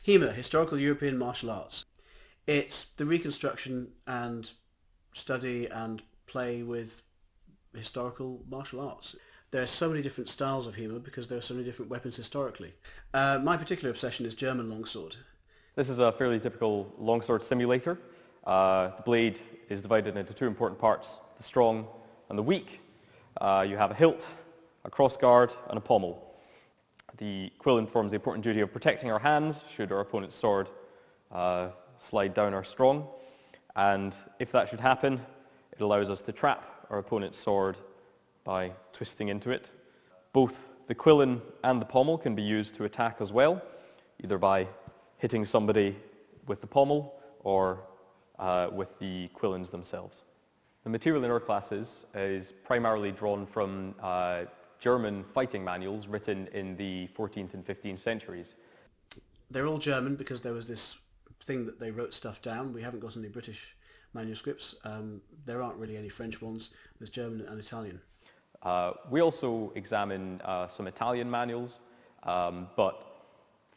HEMA, Historical European Martial Arts. It's the reconstruction and study and play with historical martial arts. There are so many different styles of HEMA because there are so many different weapons historically. My particular obsession is German longsword. This is a fairly typical longsword simulator. The blade is divided into two important parts, the strong and the weak. You have a hilt, a crossguard, and a pommel. The quillen performs the important duty of protecting our hands should our opponent's sword slide down our strong. And if that should happen, it allows us to trap our opponent's sword by twisting into it. Both the quillen and the pommel can be used to attack as well, either by hitting somebody with the pommel or with the quillens themselves. The material in our classes is primarily drawn from German fighting manuals written in the 14th and 15th centuries. They're all German because there was this thing that they wrote stuff down. We haven't got any British manuscripts. There aren't really any French ones. There's German and Italian. We also examine some Italian manuals, but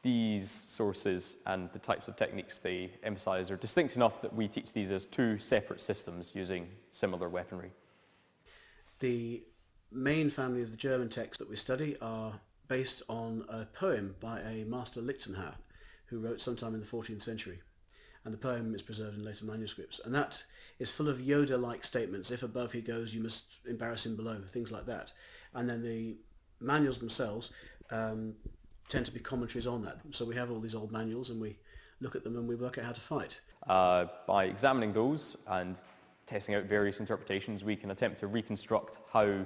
these sources and the types of techniques they emphasize are distinct enough that we teach these as two separate systems using similar weaponry. The main family of the German texts that we study are based on a poem by a master Lichtenauer who wrote sometime in the 14th century. And the poem is preserved in later manuscripts. And that is full of Yoda-like statements. If above he goes, you must embarrass him below, things like that. And then the manuals themselves tend to be commentaries on that. So we have all these old manuals and we look at them and we work out how to fight. By examining those and testing out various interpretations, we can attempt to reconstruct how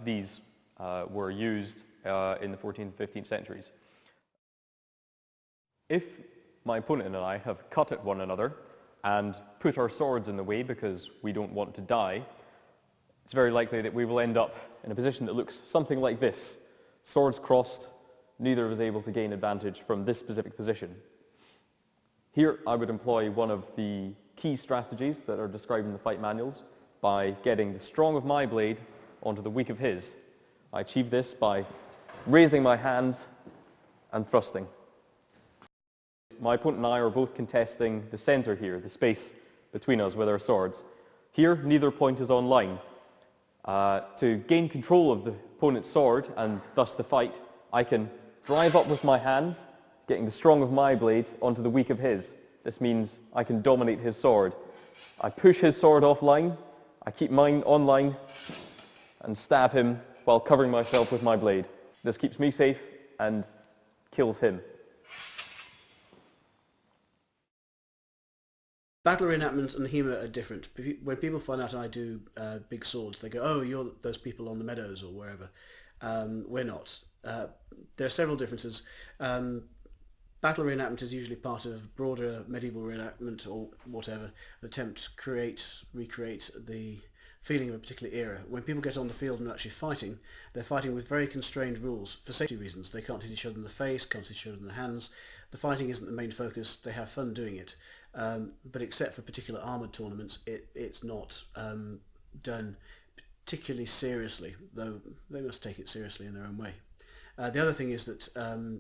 these were used in the 14th and 15th centuries. If my opponent and I have cut at one another and put our swords in the way because we don't want to die, it's very likely that we will end up in a position that looks something like this. Swords crossed, neither of us able to gain advantage from this specific position. Here I would employ one of the key strategies that are described in the fight manuals by getting the strong of my blade onto the weak of his. I achieve this by raising my hands and thrusting. My opponent and I are both contesting the center here, the space between us with our swords. Here, neither point is on line. To gain control of the opponent's sword and thus the fight, I can drive up with my hands, getting the strong of my blade onto the weak of his. This means I can dominate his sword. I push his sword off line, I keep mine on line, and stab him while covering myself with my blade. This keeps me safe and kills him. Battle reenactment and HEMA are different. When people find out I do big swords, they go, oh, you're those people on the meadows or wherever. We're not. There are several differences. Battle reenactment is usually part of broader medieval reenactment or whatever, an attempt to recreate the feeling of a particular era. When people get on the field and are actually fighting, they're fighting with very constrained rules for safety reasons. They can't hit each other in the face, can't hit each other in the hands. The fighting isn't the main focus. They have fun doing it. But except for particular armoured tournaments, it's not done particularly seriously, though they must take it seriously in their own way. The other thing is that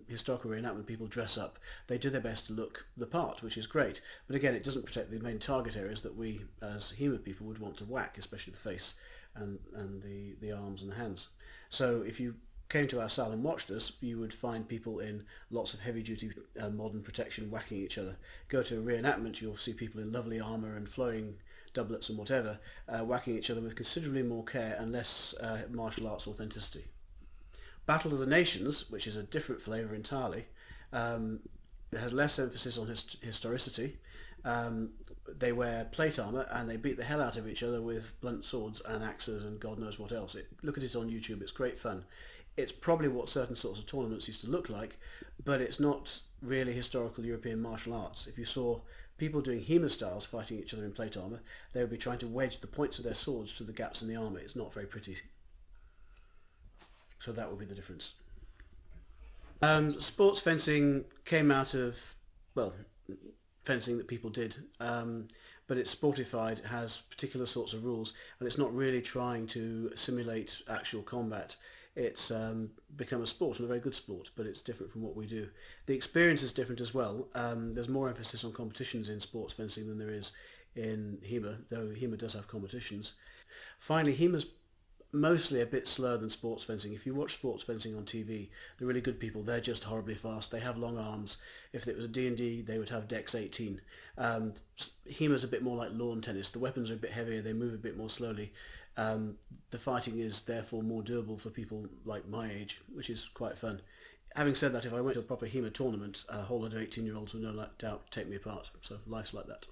historical reenactment people dress up. They do their best to look the part, which is great. But again, it doesn't protect the main target areas that we, as HEMA people, would want to whack, especially the face and the arms and the hands. So if you came to our cell and watched us, you would find people in lots of heavy-duty modern protection whacking each other. Go to a reenactment, you'll see people in lovely armour and flowing doublets and whatever, whacking each other with considerably more care and less martial arts authenticity. Battle of the Nations, which is a different flavour entirely, it has less emphasis on historicity. They wear plate armour and they beat the hell out of each other with blunt swords and axes and God knows what else. Look at it on YouTube, it's great fun. It's probably what certain sorts of tournaments used to look like, but it's not really historical European martial arts. If you saw people doing HEMA styles fighting each other in plate armour, they would be trying to wedge the points of their swords to the gaps in the armour. It's not very pretty. So that would be the difference. Sports fencing came out of, well, fencing that people did, but it's sportified, it has particular sorts of rules, and it's not really trying to simulate actual combat. it's become a sport, and a very good sport, but it's different from what we do. The experience is different as well. There's more emphasis on competitions in sports fencing than there is in HEMA, though HEMA does have competitions. Finally, HEMA's mostly a bit slower than sports fencing. If you watch sports fencing on TV, the really good people, they're just horribly fast. They have long arms. If it was a D&D, they would have Dex 18. HEMA's a bit more like lawn tennis. The weapons are a bit heavier, they move a bit more slowly. The fighting is therefore more doable for people like my age, which is quite fun. Having said that, if I went to a proper HEMA tournament, a whole lot of 18-year-olds would no doubt take me apart. So life's like that.